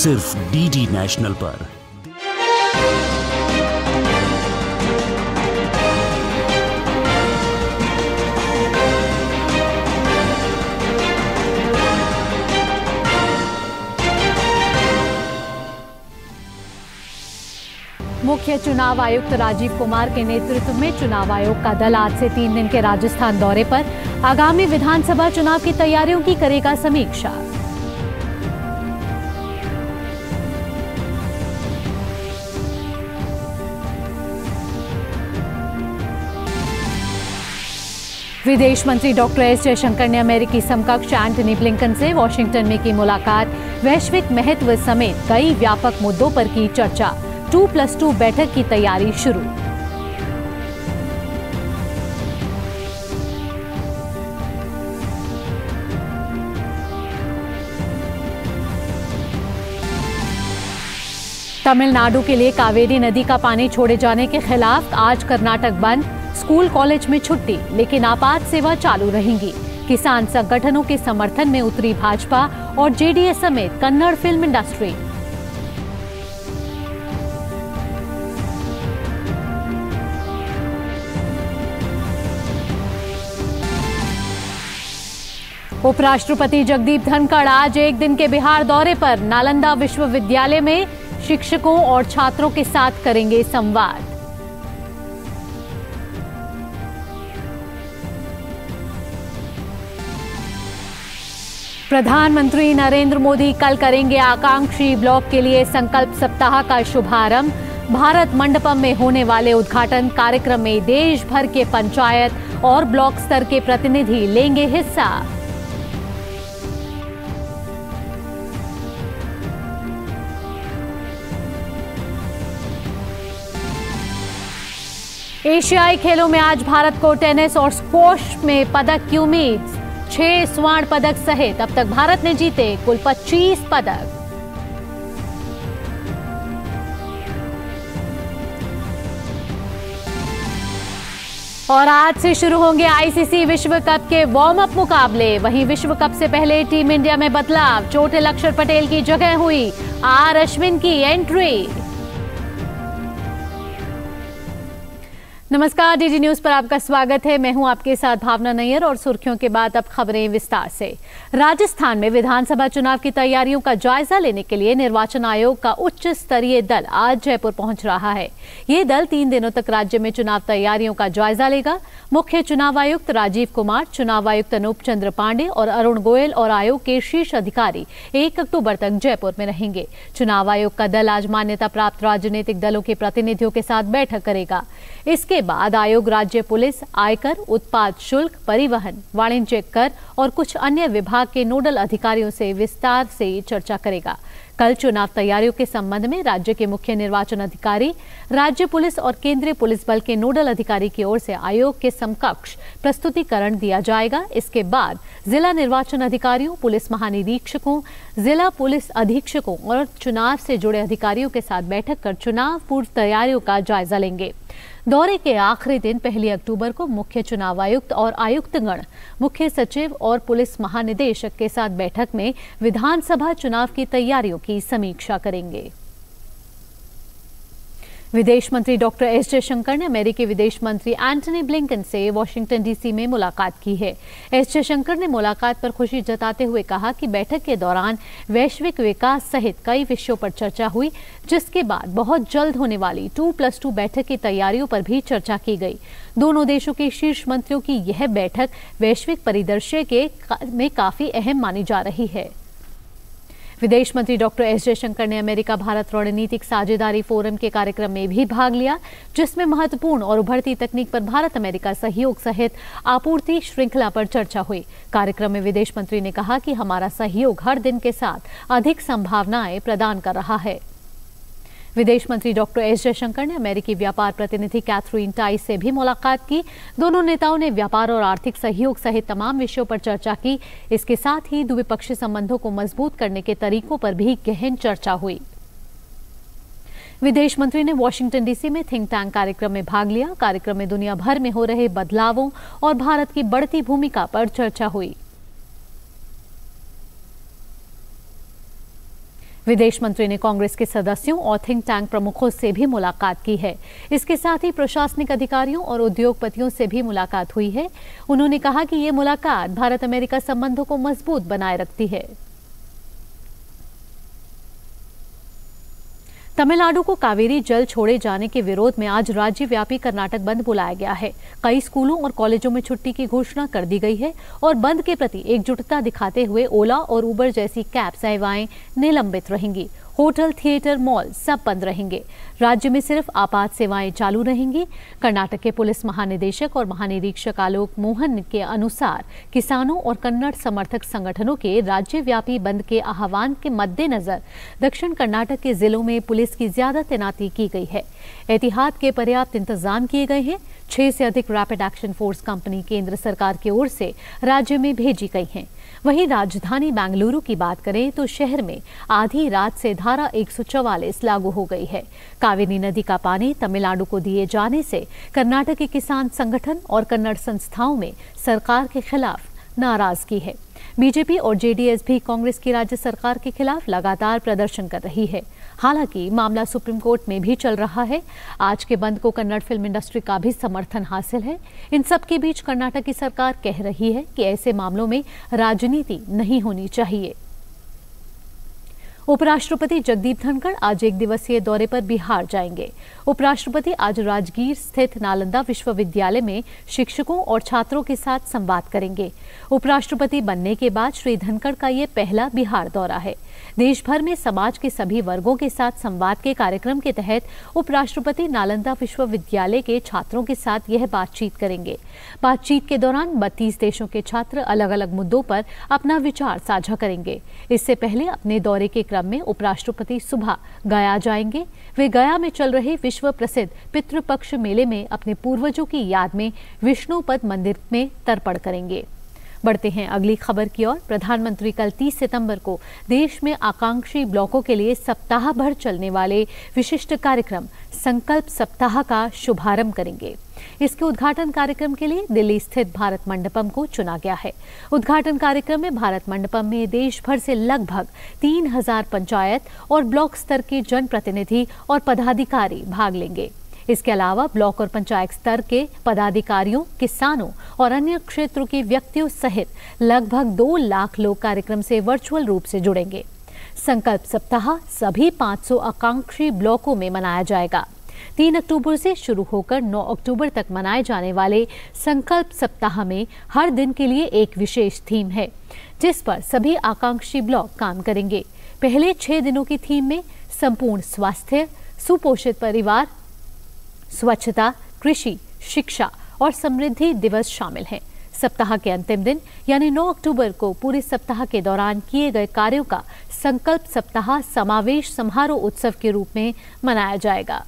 सिर्फ DD national पर। मुख्य चुनाव आयुक्त राजीव कुमार के नेतृत्व में चुनाव आयोग का दल आज से 3 दिन के राजस्थान दौरे पर आगामी विधानसभा चुनाव की तैयारियों की करेगा समीक्षा। विदेश मंत्री डॉक्टर एस जयशंकर ने अमेरिकी समकक्ष एंटनी ब्लिंकन से वॉशिंगटन में की मुलाकात। वैश्विक महत्व समेत कई व्यापक मुद्दों पर की चर्चा। 2+2 बैठक की तैयारी शुरू। तमिलनाडु के लिए कावेरी नदी का पानी छोड़े जाने के खिलाफ आज कर्नाटक बंद। स्कूल कॉलेज में छुट्टी, लेकिन आपात सेवा चालू रहेंगी। किसान संगठनों के समर्थन में उतरी भाजपा और जेडीएस समेत कन्नड़ फिल्म इंडस्ट्री। उपराष्ट्रपति जगदीप धनखड़ आज एक दिन के बिहार दौरे पर। नालंदा विश्वविद्यालय में शिक्षकों और छात्रों के साथ करेंगे संवाद। प्रधानमंत्री नरेंद्र मोदी कल करेंगे आकांक्षी ब्लॉक के लिए संकल्प सप्ताह का शुभारंभ। भारत मंडपम में होने वाले उद्घाटन कार्यक्रम में देश भर के पंचायत और ब्लॉक स्तर के प्रतिनिधि लेंगे हिस्सा। एशियाई खेलों में आज भारत को टेनिस और स्क्वॉश में पदक की उम्मीद। 6 स्वर्ण पदक सहित अब तक भारत ने जीते कुल 25 पदक। और आज से शुरू होंगे आईसीसी विश्व कप के वार्म अप मुकाबले। वहीं विश्व कप से पहले टीम इंडिया में बदलाव। चोटिल अक्षर पटेल की जगह हुई आर अश्विन की एंट्री। नमस्कार, डीडी न्यूज पर आपका स्वागत है। मैं हूं आपके साथ भावना नैयर और सुर्खियों के बाद अब खबरें विस्तार से। राजस्थान में विधानसभा चुनाव की तैयारियों का जायजा लेने के लिए निर्वाचन आयोग का उच्च स्तरीय दल आज जयपुर पहुंच रहा है। ये दल 3 दिनों तक राज्य में चुनाव तैयारियों का जायजा लेगा। मुख्य चुनाव आयुक्त राजीव कुमार, चुनाव आयुक्त अनूप चंद्र पांडे और अरुण गोयल और आयोग के शीर्ष अधिकारी 1 अक्टूबर तक जयपुर में रहेंगे। चुनाव आयोग का दल आज मान्यता प्राप्त राजनीतिक दलों के प्रतिनिधियों के साथ बैठक करेगा। इसके बाद आयोग राज्य पुलिस, आयकर, उत्पाद शुल्क, परिवहन, वाणिज्य कर और कुछ अन्य विभाग के नोडल अधिकारियों से विस्तार से चर्चा करेगा। कल चुनाव तैयारियों के संबंध में राज्य के मुख्य निर्वाचन अधिकारी, राज्य पुलिस और केंद्रीय पुलिस बल के नोडल अधिकारी की ओर से आयोग के समकक्ष प्रस्तुतिकरण दिया जाएगा। इसके बाद जिला निर्वाचन अधिकारियों, पुलिस महानिरीक्षकों, जिला पुलिस अधीक्षकों और चुनाव से जुड़े अधिकारियों के साथ बैठक कर चुनाव पूर्व तैयारियों का जायजा लेंगे। दौरे के आखिरी दिन 1 अक्टूबर को मुख्य चुनाव आयुक्त और आयुक्तगण, मुख्य सचिव और पुलिस महानिदेशक के साथ बैठक में विधानसभा चुनाव की तैयारियों की समीक्षा करेंगे। विदेश मंत्री डॉक्टर एस जयशंकर ने अमेरिकी विदेश मंत्री एंटनी ब्लिंकन से वॉशिंगटन डीसी में मुलाकात की है। एस जयशंकर ने मुलाकात पर खुशी जताते हुए कहा कि बैठक के दौरान वैश्विक विकास सहित कई विषयों पर चर्चा हुई, जिसके बाद बहुत जल्द होने वाली 2+2 बैठक की तैयारियों पर भी चर्चा की गई। दोनों देशों के शीर्ष मंत्रियों की यह बैठक वैश्विक परिदृश्य में काफी अहम मानी जा रही है। विदेश मंत्री डॉक्टर एस जयशंकर ने अमेरिका भारत रणनीतिक साझेदारी फोरम के कार्यक्रम में भी भाग लिया, जिसमें महत्वपूर्ण और उभरती तकनीक पर भारत अमेरिका सहयोग सहित आपूर्ति श्रृंखला पर चर्चा हुई। कार्यक्रम में विदेश मंत्री ने कहा कि हमारा सहयोग हर दिन के साथ अधिक संभावनाएं प्रदान कर रहा है। विदेश मंत्री डॉक्टर एस जयशंकर ने अमेरिकी व्यापार प्रतिनिधि कैथरीन टाई से भी मुलाकात की। दोनों नेताओं ने व्यापार और आर्थिक सहयोग सहित तमाम विषयों पर चर्चा की। इसके साथ ही द्विपक्षीय संबंधों को मजबूत करने के तरीकों पर भी गहन चर्चा हुई। विदेश मंत्री ने वॉशिंगटन डीसी में थिंक टैंक कार्यक्रम में भाग लिया। कार्यक्रम में दुनिया भर में हो रहे बदलावों और भारत की बढ़ती भूमिका पर चर्चा हुई। विदेश मंत्री ने कांग्रेस के सदस्यों और थिंक टैंक प्रमुखों से भी मुलाकात की है। इसके साथ ही प्रशासनिक अधिकारियों और उद्योगपतियों से भी मुलाकात हुई है। उन्होंने कहा कि ये मुलाकात भारत अमेरिका संबंधों को मजबूत बनाए रखती है। तमिलनाडु को कावेरी जल छोड़े जाने के विरोध में आज राज्यव्यापी कर्नाटक बंद बुलाया गया है। कई स्कूलों और कॉलेजों में छुट्टी की घोषणा कर दी गई है और बंद के प्रति एकजुटता दिखाते हुए ओला और उबर जैसी कैब सेवाएं निलंबित रहेंगी। होटल, थिएटर, मॉल सब बंद रहेंगे। राज्य में सिर्फ आपात सेवाएं चालू रहेंगी। कर्नाटक के पुलिस महानिदेशक और महानिरीक्षक आलोक मोहन के अनुसार किसानों और कन्नड़ समर्थक संगठनों के राज्यव्यापी बंद के आह्वान के मद्देनजर दक्षिण कर्नाटक के जिलों में पुलिस की ज्यादा तैनाती की गई है। एहतियात के पर्याप्त इंतजाम किए गए हैं। 6 से अधिक रैपिड एक्शन फोर्स कंपनी केंद्र सरकार की ओर से राज्य में भेजी गई हैं। वहीं राजधानी बेंगलुरु की बात करें तो शहर में आधी रात से धारा 144 लागू हो गई है। कावेरी नदी का पानी तमिलनाडु को दिए जाने से कर्नाटक के किसान संगठन और कन्नड़ संस्थाओं में सरकार के खिलाफ नाराजगी है। बीजेपी और जेडीएस भी कांग्रेस की राज्य सरकार के खिलाफ लगातार प्रदर्शन कर रही है। हालांकि मामला सुप्रीम कोर्ट में भी चल रहा है। आज के बंद को कन्नड़ फिल्म इंडस्ट्री का भी समर्थन हासिल है। इन सब के बीच कर्नाटक की सरकार कह रही है कि ऐसे मामलों में राजनीति नहीं होनी चाहिए। उपराष्ट्रपति जगदीप धनखड़ आज 1 दिवसीय दौरे पर बिहार जाएंगे। उपराष्ट्रपति आज राजगीर स्थित नालंदा विश्वविद्यालय में शिक्षकों और छात्रों के साथ संवाद करेंगे। उपराष्ट्रपति बनने के बाद श्री धनखड़ का ये पहला बिहार दौरा है। देश भर में समाज के सभी वर्गों के साथ संवाद के कार्यक्रम के तहत उपराष्ट्रपति नालंदा विश्वविद्यालय के छात्रों के साथ यह बातचीत करेंगे। बातचीत के दौरान 32 देशों के छात्र अलग अलग मुद्दों पर अपना विचार साझा करेंगे। इससे पहले अपने दौरे के क्रम में उपराष्ट्रपति सुबह गया जाएंगे। वे गया में चल रहे विश्व प्रसिद्ध पितृपक्ष मेले में अपने पूर्वजों की याद में विष्णुपद मंदिर में तर्पण करेंगे। बढ़ते हैं अगली खबर की ओर। प्रधानमंत्री कल 30 सितंबर को देश में आकांक्षी ब्लॉकों के लिए सप्ताह भर चलने वाले विशिष्ट कार्यक्रम संकल्प सप्ताह का शुभारंभ करेंगे। इसके उद्घाटन कार्यक्रम के लिए दिल्ली स्थित भारत मंडपम को चुना गया है। उद्घाटन कार्यक्रम में भारत मंडपम में देश भर से लगभग 3000 पंचायत और ब्लॉक स्तर के जनप्रतिनिधि और पदाधिकारी भाग लेंगे। इसके अलावा ब्लॉक और पंचायत स्तर के पदाधिकारियों, किसानों और अन्य क्षेत्रों के व्यक्तियों सहित लगभग 2 लाख लोग कार्यक्रम से वर्चुअल रूप से जुड़ेंगे। संकल्प सप्ताह सभी 500 आकांक्षी ब्लॉकों में मनाया जाएगा। 3 अक्टूबर से शुरू होकर 9 अक्टूबर तक मनाए जाने वाले संकल्प सप्ताह में हर दिन के लिए एक विशेष थीम है, जिस पर सभी आकांक्षी ब्लॉक काम करेंगे। पहले 6 दिनों की थीम में संपूर्ण स्वास्थ्य, सुपोषित परिवार, स्वच्छता, कृषि, शिक्षा और समृद्धि दिवस शामिल हैं। सप्ताह के अंतिम दिन यानी 9 अक्टूबर को पूरे सप्ताह के दौरान किए गए कार्यों का संकल्प सप्ताह समावेश समारोह उत्सव के रूप में मनाया जाएगा।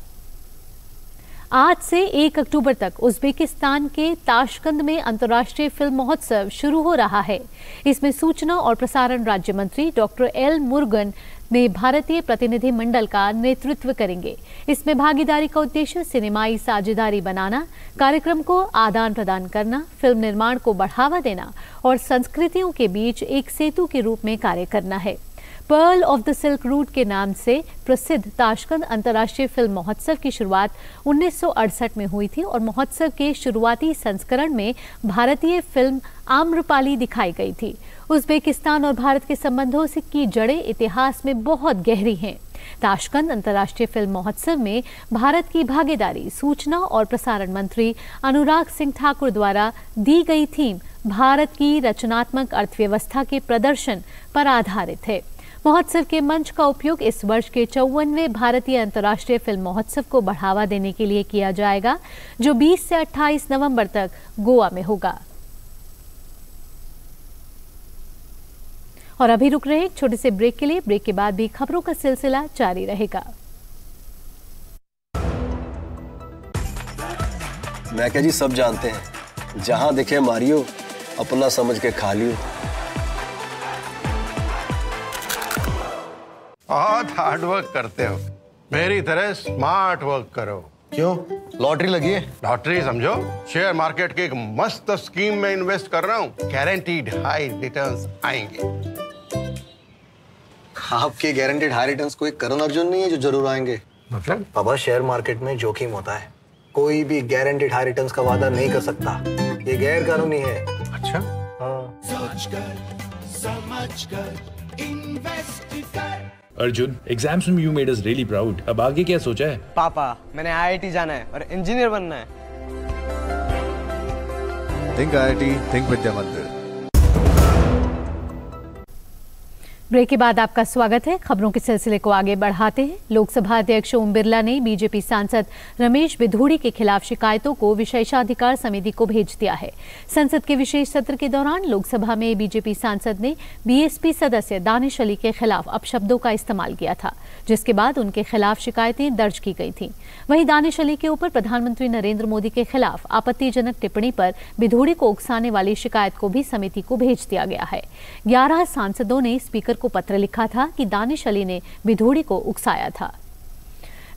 आज से 1 अक्टूबर तक उज्बेकिस्तान के ताशकंद में अंतर्राष्ट्रीय फिल्म महोत्सव शुरू हो रहा है। इसमें सूचना और प्रसारण राज्य मंत्री डॉक्टर एल मुरुगन ने भारतीय प्रतिनिधि मंडल का नेतृत्व करेंगे। इसमें भागीदारी का उद्देश्य सिनेमाई साझेदारी बनाना, कार्यक्रम को आदान प्रदान करना, फिल्म निर्माण को बढ़ावा देना और संस्कृतियों के बीच एक सेतु के रूप में कार्य करना है। Pearl of the silk route के नाम से प्रसिद्ध ताशकंद अंतर्राष्ट्रीय फिल्म महोत्सव की शुरुआत 1968 में हुई थी और महोत्सव के शुरुआती संस्करण में भारतीय फिल्म आम्रपाली दिखाई गई थी। उज्बेकिस्तान और भारत के संबंधों से की जड़ें इतिहास में बहुत गहरी हैं। ताशकंद अंतर्राष्ट्रीय फिल्म महोत्सव में भारत की भागीदारी सूचना और प्रसारण मंत्री अनुराग सिंह ठाकुर द्वारा दी गई थीम भारत की रचनात्मक अर्थव्यवस्था के प्रदर्शन पर आधारित है। महोत्सव के मंच का उपयोग इस वर्ष के 54वें भारतीय अंतर्राष्ट्रीय फिल्म महोत्सव को बढ़ावा देने के लिए किया जाएगा, जो 20 से 28 नवंबर तक गोवा में होगा। और अभी रुक रहे एक छोटे से ब्रेक के लिए। ब्रेक के बाद भी खबरों का सिलसिला जारी रहेगा। मैं क्या जी, सब जानते हैं, जहां दिखे मारियो, अपना समझ के खा लियो। बहुत हार्ड वर्क करते हो, मेरी तरह स्मार्ट वर्क करो। क्यों? लॉटरी लगी है? लॉटरी समझो, शेयर मार्केट की एक मस्त स्कीम में इन्वेस्ट कर रहा हूँ, गारंटीड हाई रिटर्न्स आएंगे। आपके गारंटेड हाई रिटर्न्स कोई करण अर्जुन नहीं है जो जरूर आएंगे। मतलब बाबा, शेयर मार्केट में जोखिम होता है, कोई भी गारंटेड हाई रिटर्न्स का वादा नहीं कर सकता, ये गैर कानूनी है। अच्छा, अर्जुन, एग्जाम्स में you made us really proud. अब आगे क्या सोचा है? पापा, मैंने आईआईटी जाना है और इंजीनियर बनना है। थिंक आईआईटी, थिंक विद्या मंदिर। ब्रेक के बाद आपका स्वागत है। खबरों के सिलसिले को आगे बढ़ाते हैं। लोकसभा अध्यक्ष ओम बिरला ने बीजेपी सांसद रमेश बिधूड़ी के खिलाफ शिकायतों को विशेषाधिकार समिति को भेज दिया है। संसद के विशेष सत्र के दौरान लोकसभा में बीजेपी सांसद ने बीएसपी सदस्य दानिश अली के खिलाफ अपशब्दों का इस्तेमाल किया था, जिसके बाद उनके खिलाफ शिकायतें दर्ज की गई थीं। वहीं दानिश अली के ऊपर प्रधानमंत्री नरेंद्र मोदी के खिलाफ आपत्तिजनक टिप्पणी पर बिधूड़ी को उकसाने वाली शिकायत को भी समिति को भेज दिया गया है। 11 सांसदों ने स्पीकर को पत्र लिखा था कि दानिश अली ने बिधूड़ी को उकसाया था।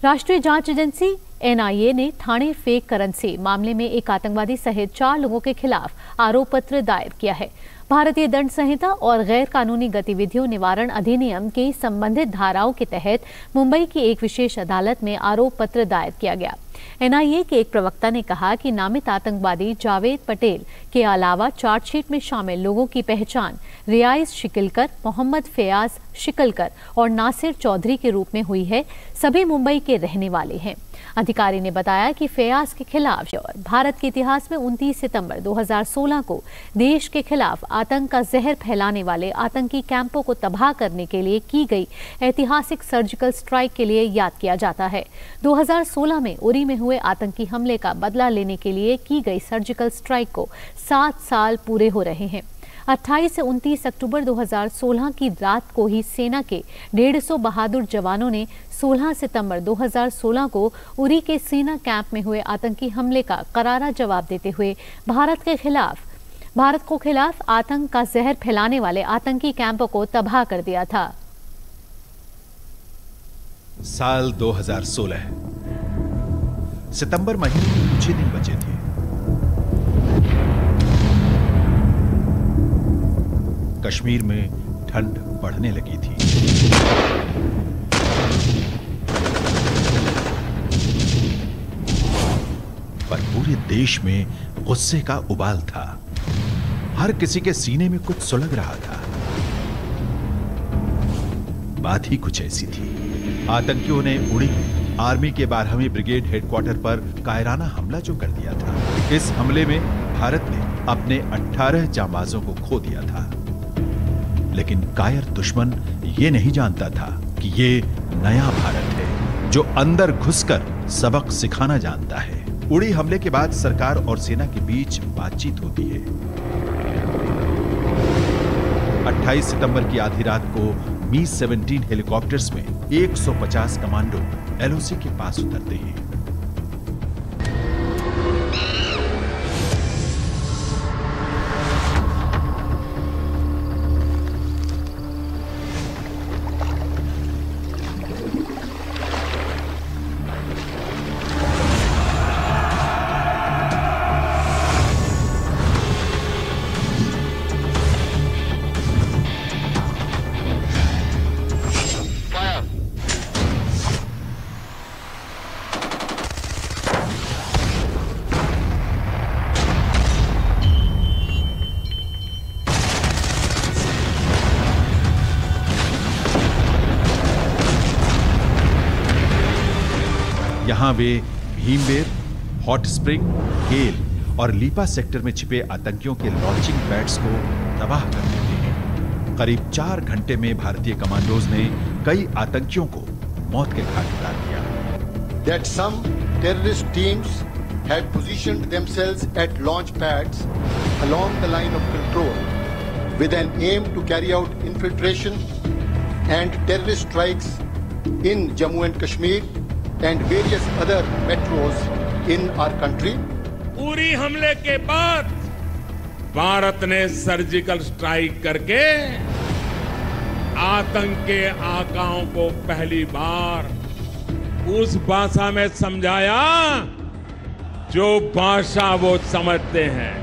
राष्ट्रीय जांच एजेंसी एनआईए ने ठाणे फेक करेंसी मामले में एक आतंकवादी सहित 4 लोगों के खिलाफ आरोप पत्र दायर किया है। भारतीय दंड संहिता और गैर कानूनी गतिविधियों निवारण अधिनियम के संबंधित धाराओं के तहत मुंबई की एक विशेष अदालत में आरोप पत्र दायर किया गया। एनआईए के एक प्रवक्ता ने कहा कि नामित आतंकवादी जावेद पटेल के अलावा चार्जशीट में शामिल लोगों की पहचान रियाइज शिकलकर, मोहम्मद फयाज शिकलकर और नासिर चौधरी के रूप में हुई है। सभी मुंबई के रहने वाले हैं। अधिकारी ने बताया कि फयाज के खिलाफ भारत के इतिहास में 29 सितंबर 2016 को देश के खिलाफ आतंक का जहर फैलाने वाले आतंकी कैंपों को तबाह करने के लिए की गई ऐतिहासिक सर्जिकल स्ट्राइक के लिए याद किया जाता है। 2016 में उरी में हुए आतंकी हमले का बदला लेने के लिए की गई सर्जिकल स्ट्राइक को 7 साल पूरे हो रहे हैं। 28 से 29 अक्टूबर 2016 की रात को ही सेना के 150 बहादुर जवानों ने 16 सितंबर 2016 को उरी के सेना कैंप में हुए आतंकी हमले का करारा जवाब देते हुए भारत को खिलाफ आतंक का जहर फैलाने वाले आतंकी कैंपों को तबाह कर दिया था। साल 2016, सितंबर महीने के कुछ ही दिन बचे थे। कश्मीर में ठंड बढ़ने लगी थी। पर पूरे देश में गुस्से का उबाल था। हर किसी के सीने में कुछ सुलग रहा था। बात ही कुछ ऐसी थी। आतंकियों ने उड़ी आर्मी के 12वीं ब्रिगेड हेडक्वार्टर पर कायराना हमला जो कर दिया था। इस हमले में भारत ने अपने 18 जांबाजों को खो दिया था। लेकिन कायर दुश्मन ये नहीं जानता था कि ये नया भारत है जो अंदर घुसकर सबक सिखाना जानता है। उड़ी हमले के बाद सरकार और सेना के बीच बातचीत होती है। 28 सितंबर की आधी रात को मी-17 हेलीकॉप्टर्स में 150 कमांडो एलओसी के पास उतरते हैं। यहां वे भीमबेर, हॉट स्प्रिंग, गेल और लीपा सेक्टर में छिपे आतंकियों के लॉन्चिंग पैड्स को तबाह कर देते हैं। करीब 4 घंटे में भारतीय कमांडोज ने कई आतंकियों को मौत के घाट उतार दिया। That some terrorist teams had positioned themselves at launch pads along the line of control with an aim to carry out infiltration and terrorist strikes in Jammu and Kashmir and various other metros in our country. Uri हमले के बाद भारत ने surgical strike करके आतंक के आकाओं को पहली बार उस भाषा में समझाया जो भाषा वो समझते हैं।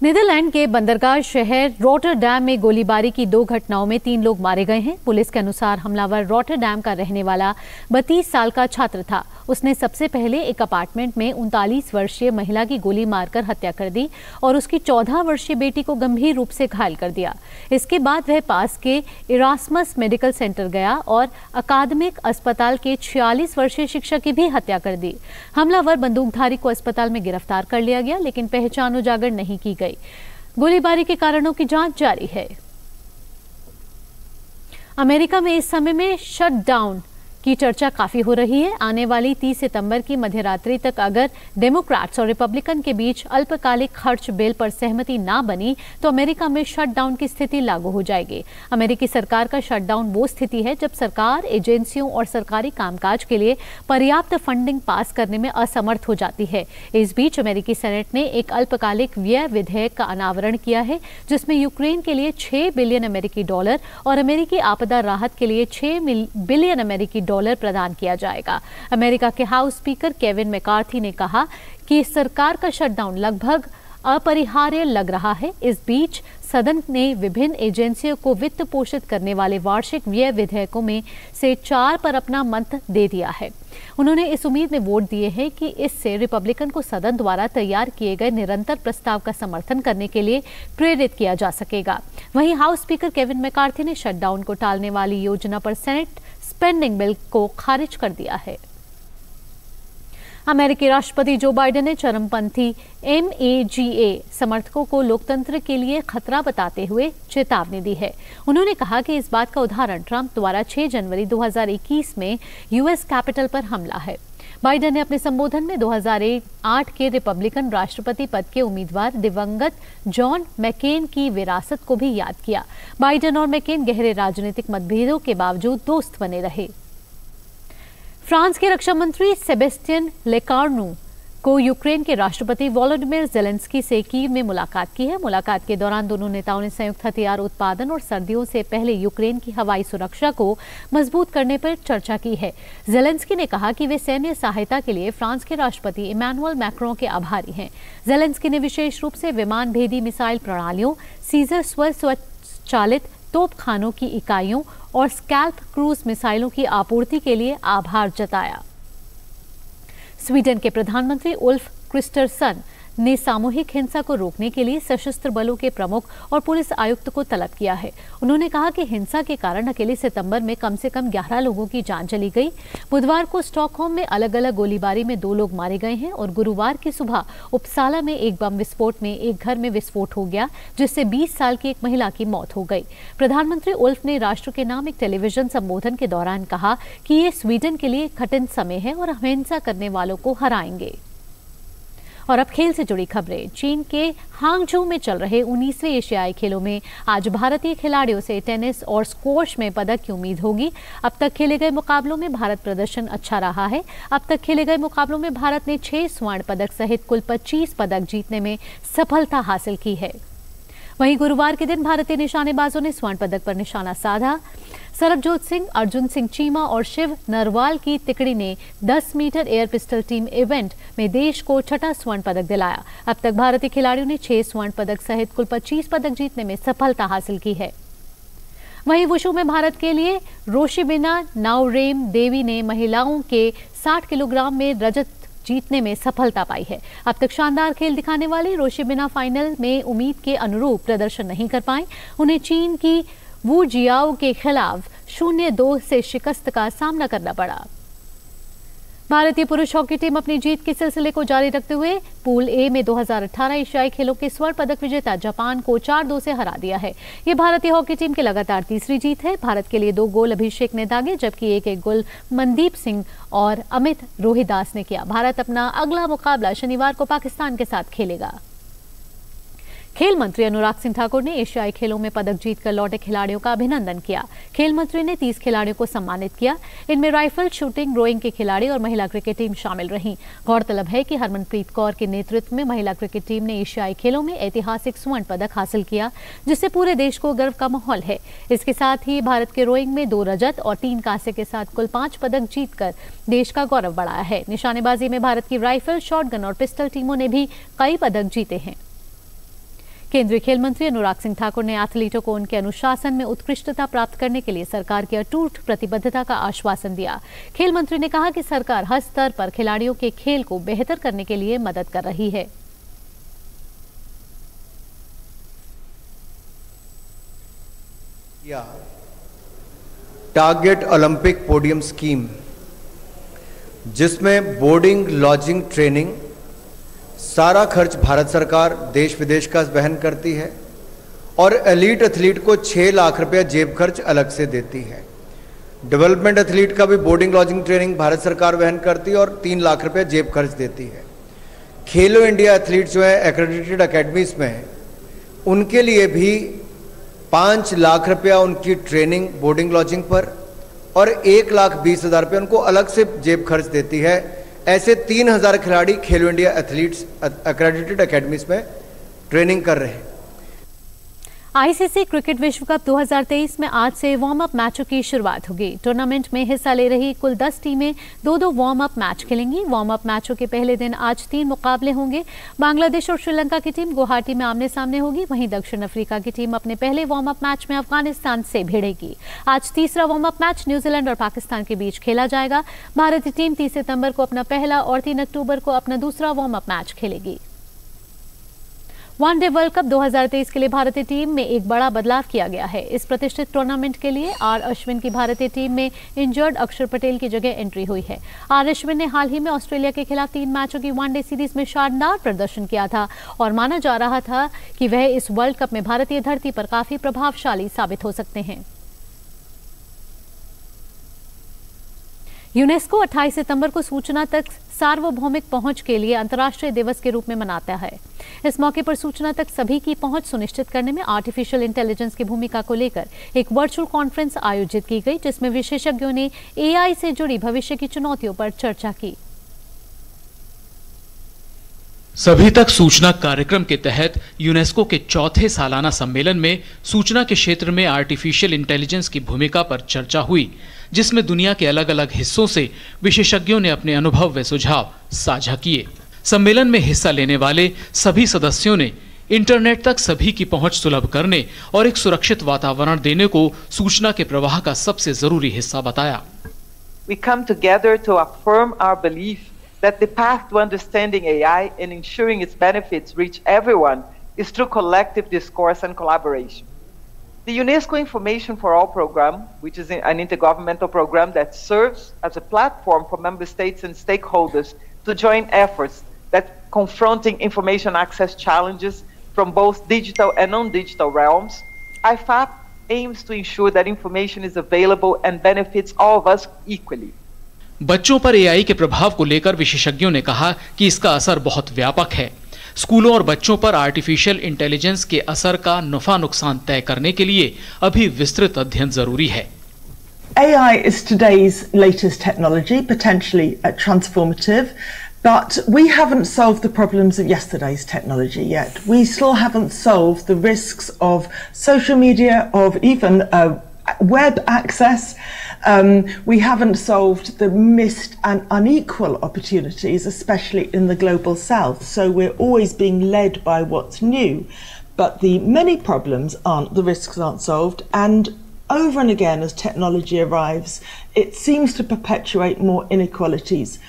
नीदरलैंड के बंदरगाह शहर रॉटरडैम में गोलीबारी की 2 घटनाओं में 3 लोग मारे गए हैं। पुलिस के अनुसार हमलावर रॉटरडैम का रहने वाला 32 साल का छात्र था। उसने सबसे पहले एक अपार्टमेंट में 39 वर्षीय महिला की गोली मारकर हत्या कर दी और उसकी 14 वर्षीय बेटी को गंभीर रूप से घायल कर दिया। इसके बाद वह पास के इरास्मस मेडिकल सेंटर गया और अकादमिक अस्पताल के 46 वर्षीय शिक्षक की भी हत्या कर दी। हमलावर बंदूकधारी को अस्पताल में गिरफ्तार कर लिया गया, लेकिन पहचान उजागर नहीं की गई। गोलीबारी के कारणों की जांच जारी है। अमेरिका में इस समय में शटडाउन की चर्चा काफी हो रही है। आने वाली 30 सितंबर की मध्यरात्रि तक अगर डेमोक्रेट्स और रिपब्लिकन के बीच अल्पकालिक खर्च बिल पर सहमति ना बनी तो अमेरिका में शटडाउन की स्थिति लागू हो जाएगी। अमेरिकी सरकार का शटडाउन वो स्थिति है जब सरकार एजेंसियों और सरकारी कामकाज के लिए पर्याप्त फंडिंग पास करने में असमर्थ हो जाती है। इस बीच अमेरिकी सेनेट ने एक अल्पकालिक व्यय विधेयक का अनावरण किया है, जिसमें यूक्रेन के लिए $6 बिलियन अमेरिकी डॉलर और अमेरिकी आपदा राहत के लिए $6 बिलियन अमेरिकी डॉलर प्रदान किया जाएगा। अमेरिका के हाउस स्पीकर केविन मैकार्थी ने कहा कि सरकार का शटडाउन लगभग अपरिहार्य लग रहा है। इस बीच सदन ने विभिन्न एजेंसियों को वित्त पोषित करने वाले वार्षिक व्यय विधेयकों में से 4 पर अपना मत दे दिया है। उन्होंने इस उम्मीद में वोट दिए हैं कि इससे रिपब्लिकन को सदन द्वारा तैयार किए गए निरंतर प्रस्ताव का समर्थन करने के लिए प्रेरित किया जा सकेगा। वहीं हाउस स्पीकर केविन मैकार्थी ने शटडाउन को टालने वाली योजना पर सेनेट स्पेंडिंग बिल को खारिज कर दिया है। अमेरिकी राष्ट्रपति जो बाइडेन ने चरमपंथी MAGA समर्थकों को लोकतंत्र के लिए खतरा बताते हुए चेतावनी दी है। उन्होंने कहा कि इस बात का उदाहरण ट्रंप द्वारा 6 जनवरी 2021 में US कैपिटल पर हमला है। बाइडेन ने अपने संबोधन में 2008 के रिपब्लिकन राष्ट्रपति पद के उम्मीदवार दिवंगत जॉन मैकेन की विरासत को भी याद किया। बाइडेन और मैकेन गहरे राजनीतिक मतभेदों के बावजूद दोस्त बने रहे। फ्रांस के रक्षा मंत्री सेबेस्टियन लेकार्नू को यूक्रेन के राष्ट्रपति वोलोडिमिर जेलेंस्की से कीव में मुलाकात की है। मुलाकात के दौरान दोनों नेताओं ने संयुक्त हथियार उत्पादन और सर्दियों से पहले यूक्रेन की हवाई सुरक्षा को मजबूत करने पर चर्चा की है। जेलेंस्की ने कहा कि वे सैन्य सहायता के लिए फ्रांस के राष्ट्रपति इमैनुअल मैक्रों के आभारी हैं। जेलेंस्की ने विशेष रूप से विमान भेदी मिसाइल प्रणालियों, सीजर स्वचालित तोपखानों की इकाइयों और स्कैल्प क्रूज मिसाइलों की आपूर्ति के लिए आभार जताया। स्वीडन के प्रधानमंत्री उल्फ क्रिस्टरसन ने सामूहिक हिंसा को रोकने के लिए सशस्त्र बलों के प्रमुख और पुलिस आयुक्त को तलब किया है। उन्होंने कहा कि हिंसा के कारण अकेले सितंबर में कम से कम 11 लोगों की जान चली गई। बुधवार को स्टॉकहोम में अलग अलग गोलीबारी में 2 लोग मारे गए हैं और गुरुवार की सुबह उपसाला में एक बम विस्फोट में एक घर में विस्फोट हो गया, जिससे 20 साल की एक महिला की मौत हो गई। प्रधानमंत्री उल्फ ने राष्ट्र के नाम एक टेलीविजन संबोधन के दौरान कहा कि ये स्वीडन के लिए कठिन समय है और हम हिंसा करने वालों को हराएंगे। और अब खेल से जुड़ी खबरें। चीन के हांगझू में चल रहे 19वें एशियाई खेलों में आज भारतीय खिलाड़ियों से टेनिस और स्क्वॉश में पदक की उम्मीद होगी। अब तक खेले गए मुकाबलों में भारत प्रदर्शन अच्छा रहा है। अब तक खेले गए मुकाबलों में भारत ने 6 स्वर्ण पदक सहित कुल 25 पदक जीतने में सफलता हासिल की है। वहीं गुरुवार के दिन भारतीय निशानेबाजों ने स्वर्ण पदक पर निशाना साधा। सरबजोत सिंह, अर्जुन सिंह चीमा और शिव नरवाल की तिकड़ी ने 10 metre air pistol team event में देश को 6ठा स्वर्ण पदक दिलाया। अब तक भारतीय खिलाड़ियों ने 6 स्वर्ण पदक सहित कुल 25 पदक जीतने में सफलता हासिल की है। वहीं वुशु में भारत के लिए रोशिबिना नाउरेम देवी ने महिलाओं के 60 किलोग्राम में रजत जीतने में सफलता पाई है। अब तक शानदार खेल दिखाने वाली रोशिबिना फाइनल में उम्मीद के अनुरूप प्रदर्शन नहीं कर पाए। उन्हें चीन की वू जियाओ के खिलाफ 0-2 से शिकस्त का सामना करना पड़ा। भारतीय पुरुष हॉकी टीम अपनी जीत के सिलसिले को जारी रखते हुए पूल ए में 2018 एशियाई खेलों के स्वर्ण पदक विजेता जापान को 4-2 से हरा दिया है। ये भारतीय हॉकी टीम की लगातार तीसरी जीत है। भारत के लिए 2 गोल अभिषेक ने दागे, जबकि एक गोल मनदीप सिंह और अमित रोहिदास ने किया। भारत अपना अगला मुकाबला शनिवार को पाकिस्तान के साथ खेलेगा। खेल मंत्री अनुराग सिंह ठाकुर ने एशियाई खेलों में पदक जीतकर लौटे खिलाड़ियों का अभिनंदन किया। खेल मंत्री ने 30 खिलाड़ियों को सम्मानित किया। इनमें राइफल, शूटिंग, रोइंग के खिलाड़ी और महिला क्रिकेट टीम शामिल रहीं। गौरतलब है कि हरमनप्रीत कौर के नेतृत्व में महिला क्रिकेट टीम ने एशियाई खेलों में ऐतिहासिक स्वर्ण पदक हासिल किया, जिससे पूरे देश को गर्व का माहौल है। इसके साथ ही भारत के रोइंग में 2 रजत और 3 कांसे के साथ कुल 5 पदक जीतकर देश का गौरव बढ़ाया है। निशानेबाजी में भारत की राइफल, शॉटगन और पिस्टल टीमों ने भी कई पदक जीते हैं। केंद्रीय खेल मंत्री अनुराग सिंह ठाकुर ने एथलीटों को उनके अनुशासन में उत्कृष्टता प्राप्त करने के लिए सरकार की अटूट प्रतिबद्धता का आश्वासन दिया। खेल मंत्री ने कहा कि सरकार हर स्तर पर खिलाड़ियों के खेल को बेहतर करने के लिए मदद कर रही है। टारगेट ओलंपिक पोडियम स्कीम, जिसमें बोर्डिंग, लॉजिंग, ट्रेनिंग सारा खर्च भारत सरकार देश विदेश का वहन करती है और एलीट एथलीट को 6 लाख रुपया जेब खर्च अलग से देती है। डेवलपमेंट एथलीट का भी बोर्डिंग, लॉजिंग, ट्रेनिंग भारत सरकार वहन करती है और 3 लाख रुपया जेब खर्च देती है। खेलो इंडिया एथलीट जो है एक्रेडिटेड अकेडमीज में है, उनके लिए भी 5 लाख रुपया उनकी ट्रेनिंग, बोर्डिंग, लॉजिंग पर और 1,20,000 रुपया उनको अलग से जेब खर्च देती है। ऐसे 3,000 खिलाड़ी खेलो इंडिया एथलीट्स एक्रेडिटेड अकेडमीज में ट्रेनिंग कर रहे हैं। आईसीसी क्रिकेट विश्व कप 2023 में आज से वार्म अप मैचों की शुरुआत होगी। टूर्नामेंट में हिस्सा ले रही कुल 10 टीमें 2-2 वार्म अप मैच खेलेंगी। वार्म अप मैचों के पहले दिन आज 3 मुकाबले होंगे। बांग्लादेश और श्रीलंका की टीम गुवाहाटी में आमने सामने होगी। वहीं दक्षिण अफ्रीका की टीम अपने पहले वार्म अप मैच में अफगानिस्तान से भिड़ेगी। आज तीसरा वार्म अप मैच न्यूजीलैंड और पाकिस्तान के बीच खेला जाएगा। भारतीय टीम 30 सितंबर को अपना पहला और 3 अक्टूबर को अपना दूसरा वार्म अप मैच खेलेगी। वनडे वर्ल्ड कप 2023 के लिए भारतीय टीम में एक बड़ा बदलाव किया गया है। इस प्रतिष्ठित टूर्नामेंट के लिए आर अश्विन की भारतीय टीम में इंजर्ड अक्षर पटेल की जगह एंट्री हुई है। आर अश्विन ने हाल ही में ऑस्ट्रेलिया के खिलाफ 3 मैचों की वनडे सीरीज में शानदार प्रदर्शन किया था और माना जा रहा था कि वह इस वर्ल्ड कप में भारतीय धरती पर काफी प्रभावशाली साबित हो सकते हैं। यूनेस्को 28 सितंबर को सूचना तक सार्वभौमिक पहुंच के लिए अंतर्राष्ट्रीय दिवस के रूप में मनाता है। इस मौके पर सूचना तक सभी की पहुंच सुनिश्चित करने में आर्टिफिशियल इंटेलिजेंस की भूमिका को लेकर एक वर्चुअल कॉन्फ्रेंस आयोजित की गई, जिसमें विशेषज्ञों ने एआई से जुड़ी भविष्य की चुनौतियों पर चर्चा की। सभी तक सूचना कार्यक्रम के तहत यूनेस्को के 4थे सालाना सम्मेलन में सूचना के क्षेत्र में आर्टिफिशियल इंटेलिजेंस की भूमिका पर चर्चा हुई, जिसमें दुनिया के अलग अलग हिस्सों से विशेषज्ञों ने अपने अनुभव व सुझाव साझा किए। सम्मेलन में हिस्सा लेने वाले सभी सदस्यों ने इंटरनेट तक सभी की पहुंच सुलभ करने और एक सुरक्षित वातावरण देने को सूचना के प्रवाह का सबसे जरूरी हिस्सा बताया। We come together to affirm our belief that the path to understanding AI and ensuring its benefits reach everyone is through collective discourse and collaboration. The UNESCO Information for All program, which is an intergovernmental program that serves as a platform for member states and stakeholders to join efforts that confronting information access challenges from both digital and non-digital realms, IFAP aims to ensure that information is available and benefits all of us equally. बच्चों पर AI के प्रभाव को लेकर विशेषज्ञों ने कहा कि इसका असर बहुत व्यापक है। स्कूलों और बच्चों पर आर्टिफिशियल इंटेलिजेंस के असर का नफा नुकसान तय करने के लिए अभी विस्तृत अध्ययन जरूरी है। AI is today's latest technology, potentially transformative, but we haven't solved the problems of yesterday's technology yet. We still haven't solved the risks of social media, of even web access. We haven't solved the missed and unequal opportunities, especially in the global south. So we're always being led by what's new, but the many problems aren't, the risks aren't solved. And over and again, as technology arrives, it seems to perpetuate more inequalities.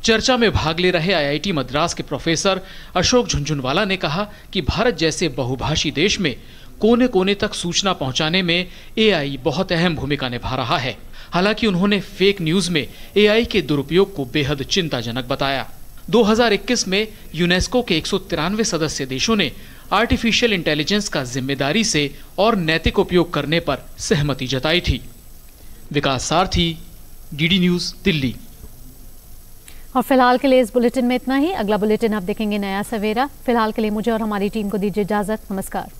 चर्चा में भाग ले रहे IIT Madras के professor Ashok Jhunjhunwala ने कहा कि भारत जैसे बहुभाषी देश में कोने कोने तक सूचना पहुंचाने में एआई बहुत अहम भूमिका निभा रहा है। हालांकि उन्होंने फेक न्यूज में एआई के दुरुपयोग को बेहद चिंताजनक बताया। 2021 में यूनेस्को के 193 सदस्य देशों ने आर्टिफिशियल इंटेलिजेंस का जिम्मेदारी से और नैतिक उपयोग करने पर सहमति जताई थी। विकास सारथी, डीडी न्यूज, दिल्ली। और फिलहाल के लिए इस बुलेटिन में इतना ही। अगला बुलेटिन आप देखेंगे नया सवेरा। फिलहाल के लिए मुझे और हमारी टीम को दीजिए इजाजत। नमस्कार।